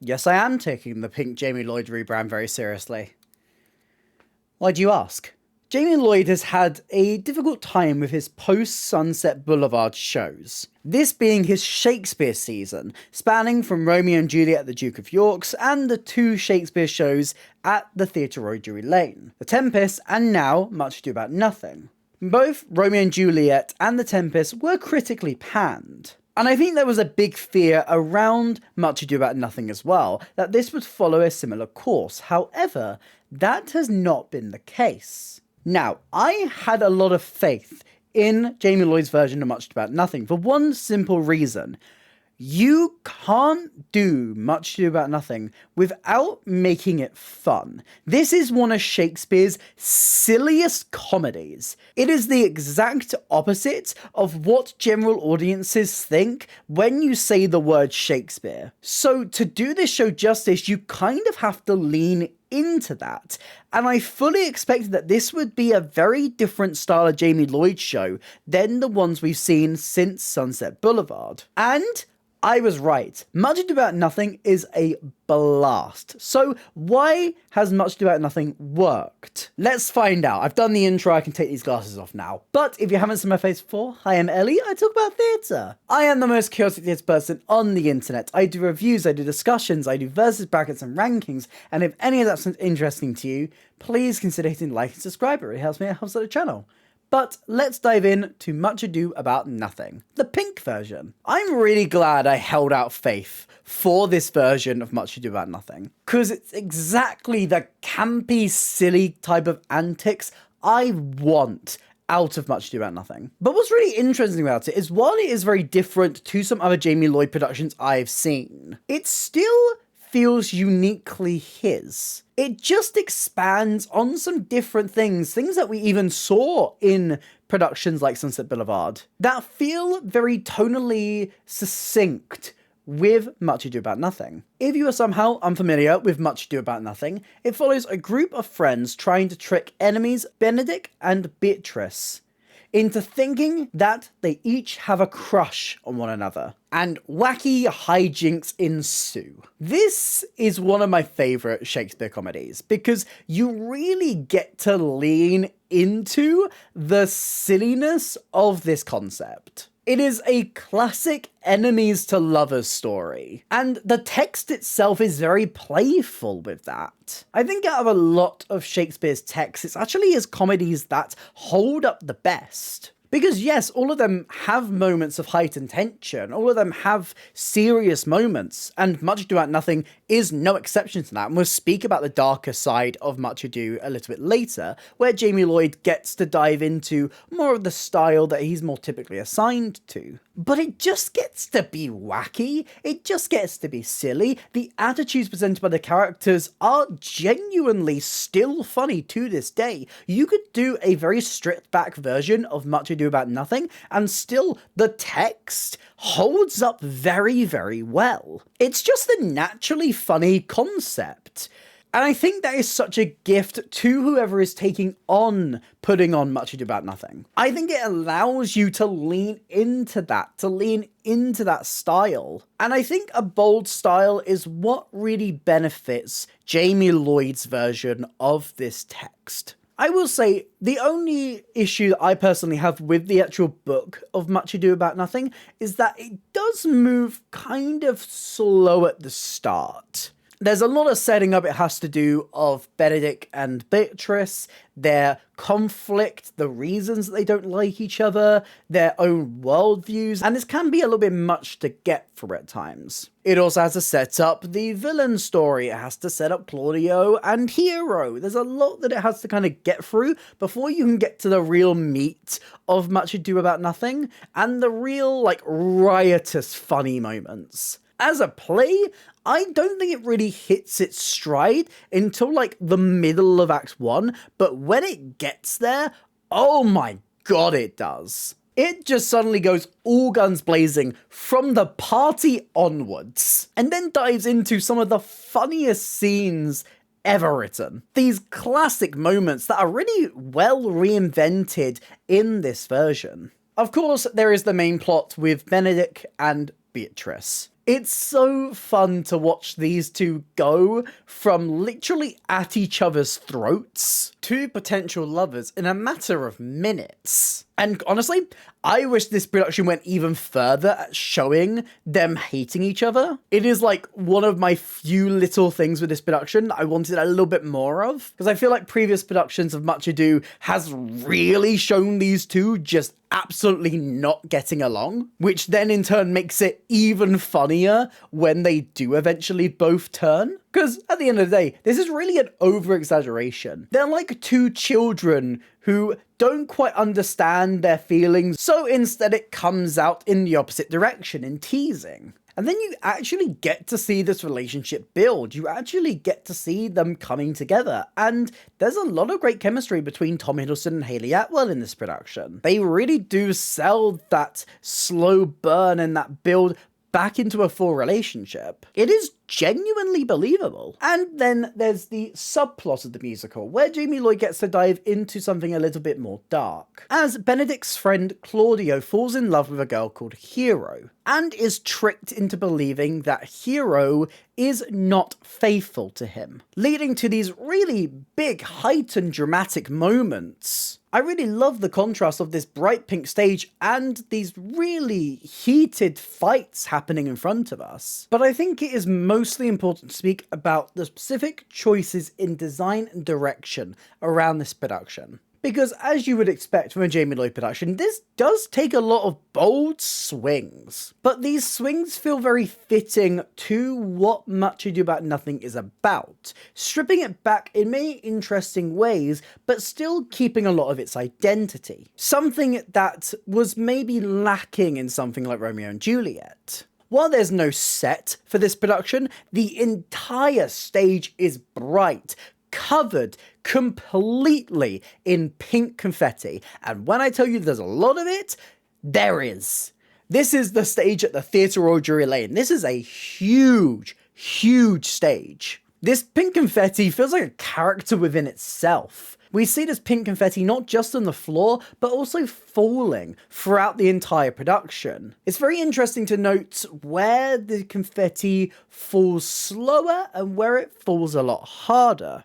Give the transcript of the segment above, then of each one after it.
Yes, I am taking the pink Jamie Lloyd rebrand very seriously. Why do you ask? Jamie Lloyd has had a difficult time with his post-Sunset Boulevard shows. This being his Shakespeare season, spanning from Romeo and Juliet at the Duke of York's and the 2 Shakespeare shows at the Theatre Royal Drury Lane, The Tempest and now Much Ado About Nothing. Both Romeo and Juliet and The Tempest were critically panned. And I think there was a big fear around Much Ado About Nothing as well, that this would follow a similar course. However, that has not been the case. Now, I had a lot of faith in Jamie Lloyd's version of Much Ado About Nothing for one simple reason. You can't do Much Ado About Nothing without making it fun. This is one of Shakespeare's silliest comedies. It is the exact opposite of what general audiences think when you say the word Shakespeare. So to do this show justice, you kind of have to lean into that. And I fully expected that this would be a very different style of Jamie Lloyd show than the ones we've seen since Sunset Boulevard. And I was right. Much Ado About Nothing is a blast. So why has Much Ado About Nothing worked? Let's find out. I've done the intro, I can take these glasses off now. But if you haven't seen my face before, hi, I'm Ellie, I talk about theatre. I am the most chaotic theatre person on the internet. I do reviews, I do discussions, I do versus brackets and rankings, and if any of that sounds interesting to you, please consider hitting like and subscribe. It really helps me, it helps out the channel. But let's dive in to Much Ado About Nothing, the pink version. I'm really glad I held out faith for this version of Much Ado About Nothing, because it's exactly the campy, silly type of antics I want out of Much Ado About Nothing. But what's really interesting about it is while it is very different to some other Jamie Lloyd productions I've seen, it still feels uniquely his. It just expands on some different things that we even saw in productions like Sunset Boulevard, that feel very tonally succinct with Much Ado About Nothing. If you are somehow unfamiliar with Much Ado About Nothing, it follows a group of friends trying to trick enemies Benedict and Beatrice into thinking that they each have a crush on one another, and wacky hijinks ensue. This is one of my favourite Shakespeare comedies, because you really get to lean into the silliness of this concept. It is a classic enemies to lovers story, and the text itself is very playful with that. I think out of a lot of Shakespeare's texts, it's actually his comedies that hold up the best. Because yes, all of them have moments of heightened tension, all of them have serious moments, and Much Ado About Nothing is no exception to that, and we'll speak about the darker side of Much Ado a little bit later, where Jamie Lloyd gets to dive into more of the style that he's more typically assigned to. But it just gets to be wacky, it just gets to be silly, the attitudes presented by the characters are genuinely still funny to this day. You could do a very stripped back version of Much Ado About Nothing, and still the text holds up very, very well. It's just a naturally funny concept. And I think that is such a gift to whoever is taking on putting on Much Ado About Nothing. I think it allows you to lean into that style. And I think a bold style is what really benefits Jamie Lloyd's version of this text. I will say, the only issue that I personally have with the actual book of Much Ado About Nothing is that it does move kind of slow at the start. There's a lot of setting up it has to do of Benedict and Beatrice, their conflict, the reasons that they don't like each other, their own worldviews, and this can be a little bit much to get through at times. It also has to set up the villain story, it has to set up Claudio and Hero. There's a lot that it has to kind of get through before you can get to the real meat of Much Ado About Nothing, and the real, riotous funny moments. As a play, I don't think it really hits its stride until the middle of Act 1, but when it gets there, oh my god it does. It just suddenly goes all guns blazing from the party onwards, and then dives into some of the funniest scenes ever written. These classic moments that are really well reinvented in this version. Of course, there is the main plot with Benedict and Beatrice. It's so fun to watch these two go from literally at each other's throats to potential lovers in a matter of minutes. And honestly, I wish this production went even further at showing them hating each other. It is like one of my few little things with this production I wanted a little bit more of, because I feel like previous productions of Much Ado has really shown these two just absolutely not getting along, which then in turn makes it even funnier when they do eventually both turn. Because at the end of the day, this is really an over-exaggeration. They're like two children who don't quite understand their feelings, so instead it comes out in the opposite direction in teasing. And then you actually get to see this relationship build. You actually get to see them coming together. And there's a lot of great chemistry between Tom Hiddleston and Hailey Atwell in this production. They really do sell that slow burn and that build back into a full relationship. It is genuinely believable. And then there's the subplot of the musical, where Jamie Lloyd gets to dive into something a little bit more dark, as Benedict's friend Claudio falls in love with a girl called Hero, and is tricked into believing that Hero is not faithful to him, leading to these really big, heightened, dramatic moments. I really love the contrast of this bright pink stage and these really heated fights happening in front of us. But I think it is mostly important to speak about the specific choices in design and direction around this production. Because as you would expect from a Jamie Lloyd production, this does take a lot of bold swings. But these swings feel very fitting to what Much Ado About Nothing is about, stripping it back in many interesting ways, but still keeping a lot of its identity. Something that was maybe lacking in something like Romeo and Juliet. While there's no set for this production, the entire stage is bright, covered completely in pink confetti. And when I tell you there's a lot of it, there is. This is the stage at the Theatre Royal Drury Lane. This is a huge, huge stage. This pink confetti feels like a character within itself. We see this pink confetti not just on the floor, but also falling throughout the entire production. It's very interesting to note where the confetti falls slower and where it falls a lot harder.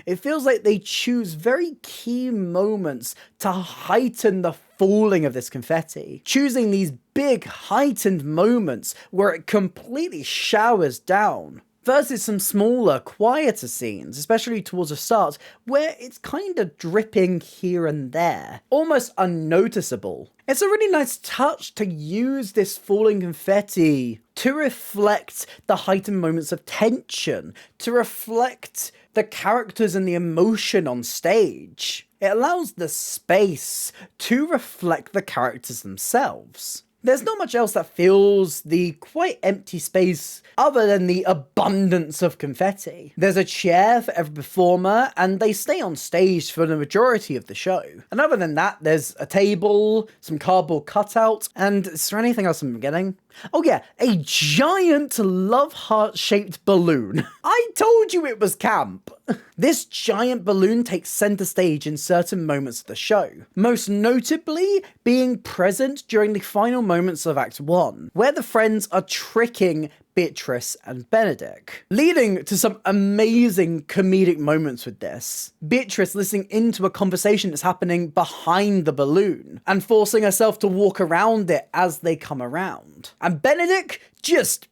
It feels like they choose very key moments to heighten the falling of this confetti, choosing these big heightened moments where it completely showers down, versus some smaller, quieter scenes, especially towards the start, where it's kind of dripping here and there, almost unnoticeable. It's a really nice touch to use this falling confetti to reflect the heightened moments of tension, to reflect the characters and the emotion on stage. It allows the space to reflect the characters themselves. There's not much else that fills the quite empty space other than the abundance of confetti. There's a chair for every performer, and they stay on stage for the majority of the show. And other than that, there's a table, some cardboard cutouts, and is there anything else I'm forgetting? Oh yeah, a giant love heart-shaped balloon. I told you it was camp! This giant balloon takes center stage in certain moments of the show, most notably being present during the final moments of Act 1, where the friends are tricking Beatrice and Benedict, leading to some amazing comedic moments with this. Beatrice listening into a conversation that's happening behind the balloon, and forcing herself to walk around it as they come around. And Benedict just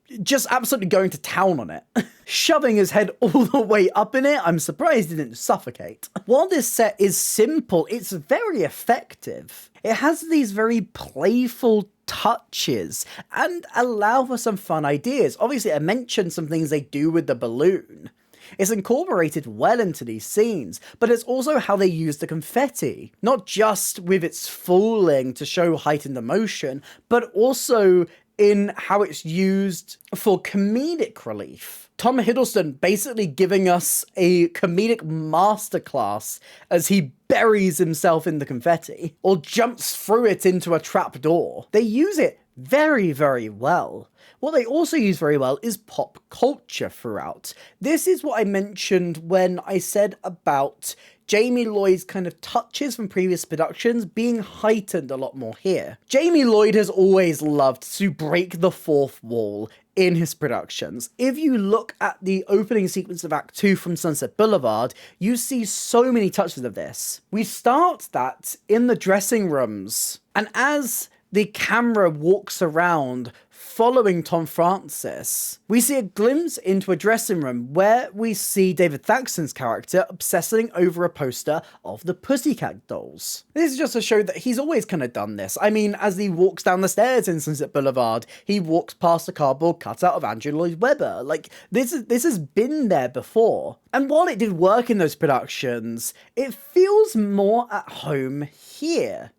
absolutely going to town on it. Shoving his head all the way up in it, I'm surprised he didn't suffocate. While this set is simple, it's very effective. It has these very playful touches and allow for some fun ideas. Obviously, I mentioned some things they do with the balloon. It's incorporated well into these scenes, but it's also how they use the confetti. Not just with its falling to show heightened emotion, but also in how it's used for comedic relief. Tom Hiddleston basically giving us a comedic masterclass as he buries himself in the confetti, or jumps through it into a trapdoor. They use it very, very well. What they also use very well is pop culture throughout. This is what I mentioned when I said about Jamie Lloyd's kind of touches from previous productions being heightened a lot more here. Jamie Lloyd has always loved to break the fourth wall in his productions. If you look at the opening sequence of Act 2 from Sunset Boulevard, you see so many touches of this. We start that in the dressing rooms, and as the camera walks around following Tom Francis, we see a glimpse into a dressing room where we see David Thaxton's character obsessing over a poster of the Pussycat Dolls. This is just to show that he's always kind of done this. I mean, as he walks down the stairs in Sunset Boulevard, he walks past a cardboard cutout of Andrew Lloyd Webber. Like, this has been there before. And while it did work in those productions, it feels more at home here.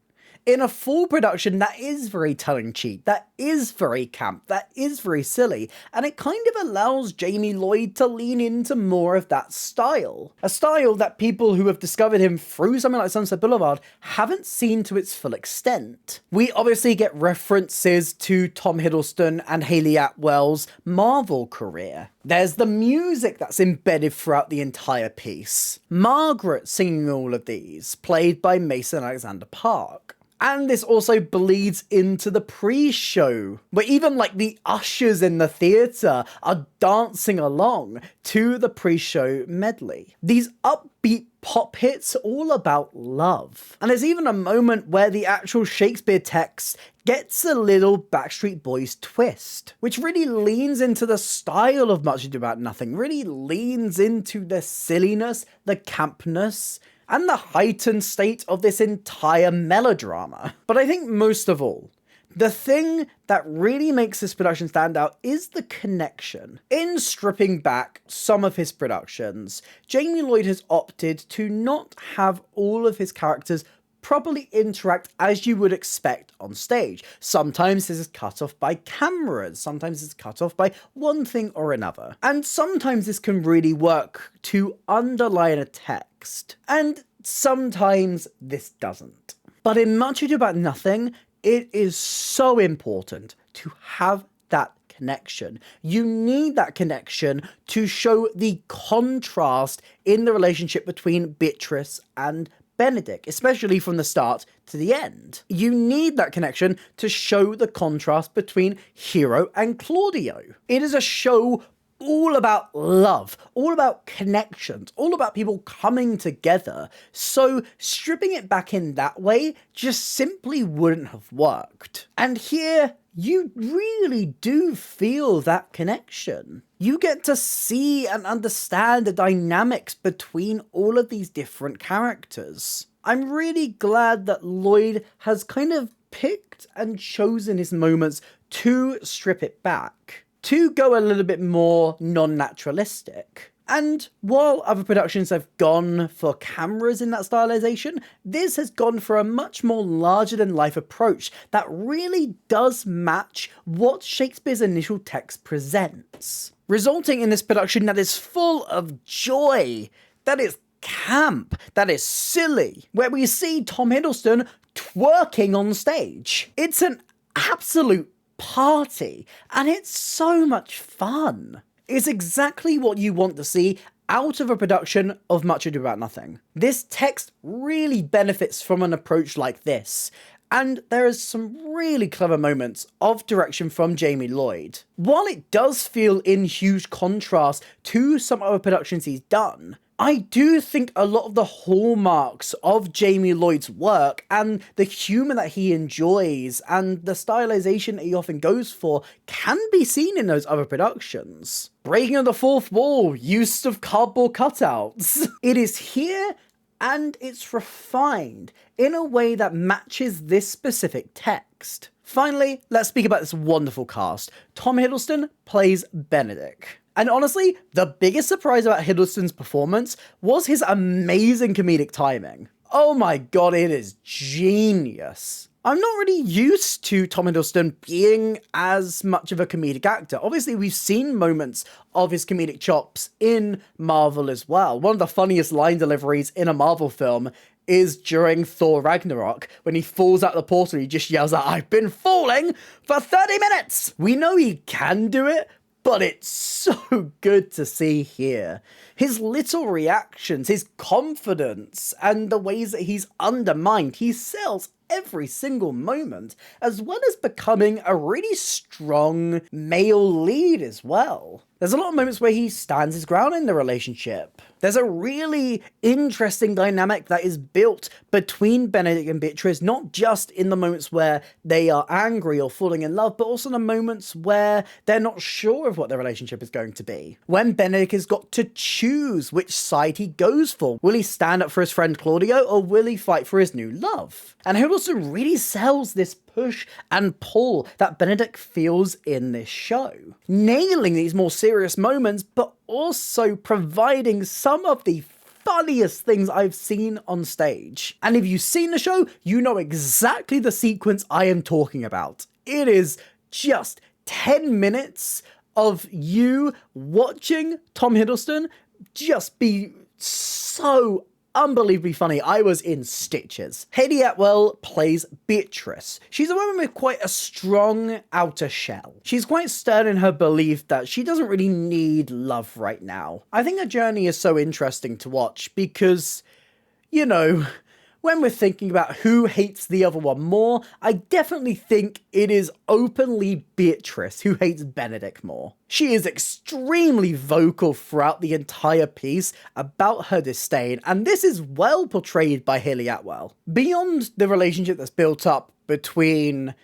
In a full production that is very tongue-in-cheek, that is very camp, that is very silly, and it kind of allows Jamie Lloyd to lean into more of that style. A style that people who have discovered him through something like Sunset Boulevard haven't seen to its full extent. We obviously get references to Tom Hiddleston and Hailey Atwell's Marvel career. There's the music that's embedded throughout the entire piece. Margaret singing all of these, played by Mason Alexander Park. And this also bleeds into the pre-show, where even like the ushers in the theatre are dancing along to the pre-show medley. These upbeat pop hits all about love. And there's even a moment where the actual Shakespeare text gets a little Backstreet Boys twist, which really leans into the style of Much Ado About Nothing, really leans into the silliness, the campness, and the heightened state of this entire melodrama. But I think most of all, the thing that really makes this production stand out is the connection. In stripping back some of his productions, Jamie Lloyd has opted to not have all of his characters properly interact as you would expect on stage. Sometimes this is cut off by cameras, sometimes it's cut off by one thing or another. And sometimes this can really work to underline a text, and sometimes this doesn't. But in Much Ado About Nothing, it is so important to have that connection. You need that connection to show the contrast in the relationship between Beatrice and Benedict, especially from the start to the end. You need that connection to show the contrast between Hero and Claudio. It is a show all about love, all about connections, all about people coming together. So stripping it back in that way just simply wouldn't have worked. And here, you really do feel that connection. You get to see and understand the dynamics between all of these different characters. I'm really glad that Lloyd has kind of picked and chosen his moments to strip it back, to go a little bit more non-naturalistic. And while other productions have gone for cameras in that stylization, this has gone for a much more larger-than-life approach that really does match what Shakespeare's initial text presents, resulting in this production that is full of joy, that is camp, that is silly, where we see Tom Hiddleston twerking on stage. It's an absolute party, and it's so much fun. It's exactly what you want to see out of a production of Much Ado About Nothing. This text really benefits from an approach like this, and there is some really clever moments of direction from Jamie Lloyd. While it does feel in huge contrast to some other productions he's done, I do think a lot of the hallmarks of Jamie Lloyd's work and the humour that he enjoys and the stylization that he often goes for can be seen in those other productions. Breaking of the fourth wall, use of cardboard cutouts. It is here and it's refined in a way that matches this specific text. Finally, let's speak about this wonderful cast. Tom Hiddleston plays Benedict. And honestly, the biggest surprise about Hiddleston's performance was his amazing comedic timing. Oh my god, it is genius. I'm not really used to Tom Hiddleston being as much of a comedic actor. Obviously, we've seen moments of his comedic chops in Marvel as well. One of the funniest line deliveries in a Marvel film is during Thor Ragnarok, when he falls out the portal, he just yells out, "I've been falling for 30 minutes!" We know he can do it, but it's so good to see here. His little reactions, his confidence, and the ways that he's undermined, he sells every single moment, as well as becoming a really strong male lead as well. There's a lot of moments where he stands his ground in the relationship. There's a really interesting dynamic that is built between Benedict and Beatrice, not just in the moments where they are angry or falling in love, but also in the moments where they're not sure of what their relationship is going to be. When Benedict has got to choose which side he goes for. Will he stand up for his friend Claudio, or will he fight for his new love? And Hiddleston really sells this push and pull that Benedict feels in this show, nailing these more serious moments, but also providing some of the funniest things I've seen on stage. And if you've seen the show, you know exactly the sequence I am talking about. It is just 10 minutes of you watching Tom Hiddleston just be so unbelievably funny. I was in stitches. Hailey Atwell plays Beatrice. She's a woman with quite a strong outer shell. She's quite stern in her belief that she doesn't really need love right now. I think her journey is so interesting to watch because, you know, when we're thinking about who hates the other one more, I definitely think it is openly Beatrice who hates Benedict more. She is extremely vocal throughout the entire piece about her disdain, and this is well portrayed by Hailey Atwell. Beyond the relationship that's built up between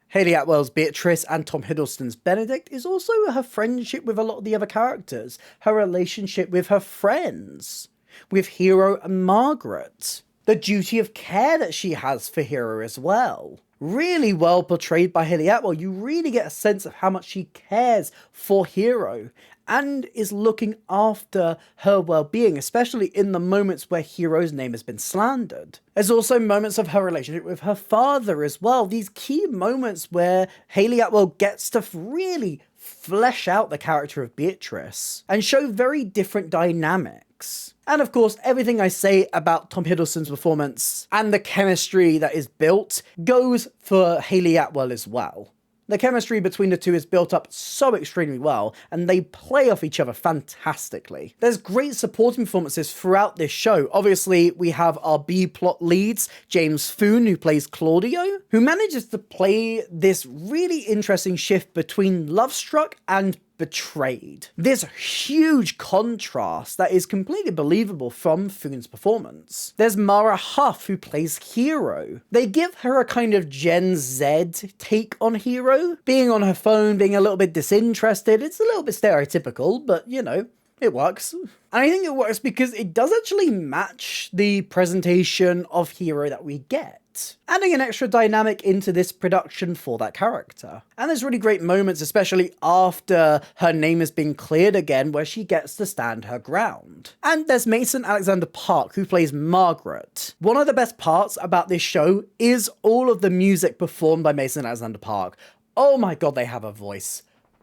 Hailey Atwell's Beatrice and Tom Hiddleston's Benedict is also her friendship with a lot of the other characters, her relationship with her friends, with Hero and Margaret. The duty of care that she has for Hero as well. Really well portrayed by Hailey Atwell. You really get a sense of how much she cares for Hero and is looking after her well-being, especially in the moments where Hero's name has been slandered. There's also moments of her relationship with her father as well. These key moments where Hailey Atwell gets to really flesh out the character of Beatrice and show very different dynamics. And of course, everything I say about Tom Hiddleston's performance and the chemistry that is built goes for Hailey Atwell as well. The chemistry between the two is built up so extremely well, and they play off each other fantastically. There's great supporting performances throughout this show. Obviously, we have our B-plot leads, James Foon, who plays Claudio, who manages to play this really interesting shift between love-struck and betrayed. This huge contrast that is completely believable from Foon's performance. There's Mara Huff, who plays Hero. They give her a kind of Gen Z take on Hero, being on her phone, being a little bit disinterested. It's a little bit stereotypical, but you know, it works. And I think it works because it does actually match the presentation of Hero that we get, adding an extra dynamic into this production for that character. And there's really great moments, especially after her name has been cleared again, where she gets to stand her ground. And there's Mason Alexander Park, who plays Margaret. One of the best parts about this show is all of the music performed by Mason Alexander Park. Oh my god, they have a voice.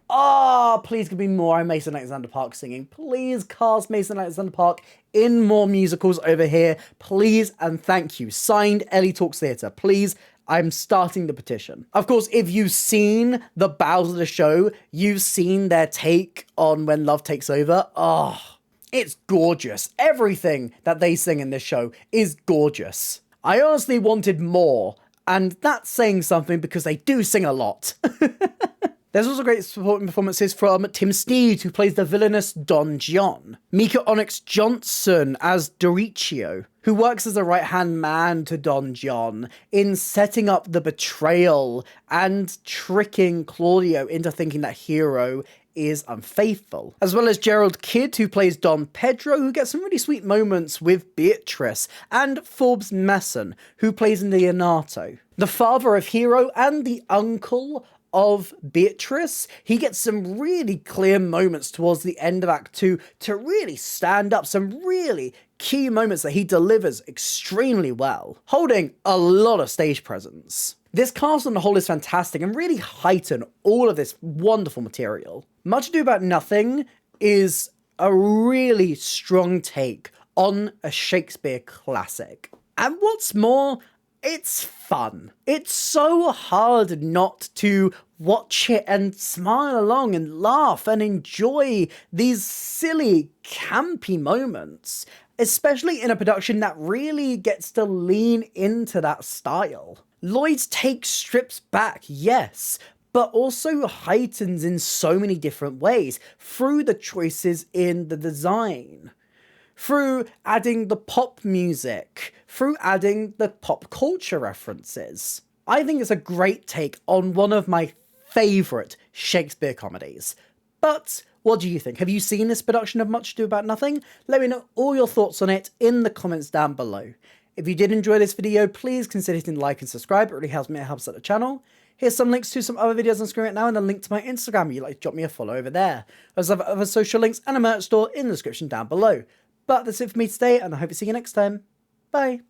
Ah, please give me more Mason Alexander Park singing. Please cast Mason Alexander Park in more musicals over here. Please and thank you. Signed, Ellie Talks Theatre. Please, I'm starting the petition. Of course, if you've seen the bows of the show, you've seen their take on When Love Takes Over. Oh, it's gorgeous. Everything that they sing in this show is gorgeous. I honestly wanted more, and that's saying something because they do sing a lot. There's also great supporting performances from Tim Sneed, who plays the villainous Don John. Mika Onyx Johnson as Doricio, who works as a right-hand man to Don John in setting up the betrayal and tricking Claudio into thinking that Hero is unfaithful. As well as Gerald Kidd, who plays Don Pedro, who gets some really sweet moments with Beatrice, and Forbes Messon, who plays Leonardo, the father of Hero and the uncle of Beatrice. He gets some really clear moments towards the end of Act 2 to really stand up, some really key moments that he delivers extremely well, holding a lot of stage presence. This cast on the whole is fantastic and really heighten all of this wonderful material. Much Ado About Nothing is a really strong take on a Shakespeare classic. And what's more, it's fun. It's so hard not to watch it and smile along and laugh and enjoy these silly, campy moments, especially in a production that really gets to lean into that style. Lloyd's take strips back, yes, but also heightens in so many different ways through the choices in the design, through adding the pop music, through adding the pop culture references. I think it's a great take on one of my favourite Shakespeare comedies. But what do you think? Have you seen this production of Much Ado About Nothing? Let me know all your thoughts on it in the comments down below. If you did enjoy this video, please consider hitting like and subscribe. It really helps me, it helps out the channel. Here's some links to some other videos on screen right now and a link to my Instagram if you'd like to drop me a follow over there. There's other social links and a merch store in the description down below. But that's it for me today, and I hope to see you next time. Bye.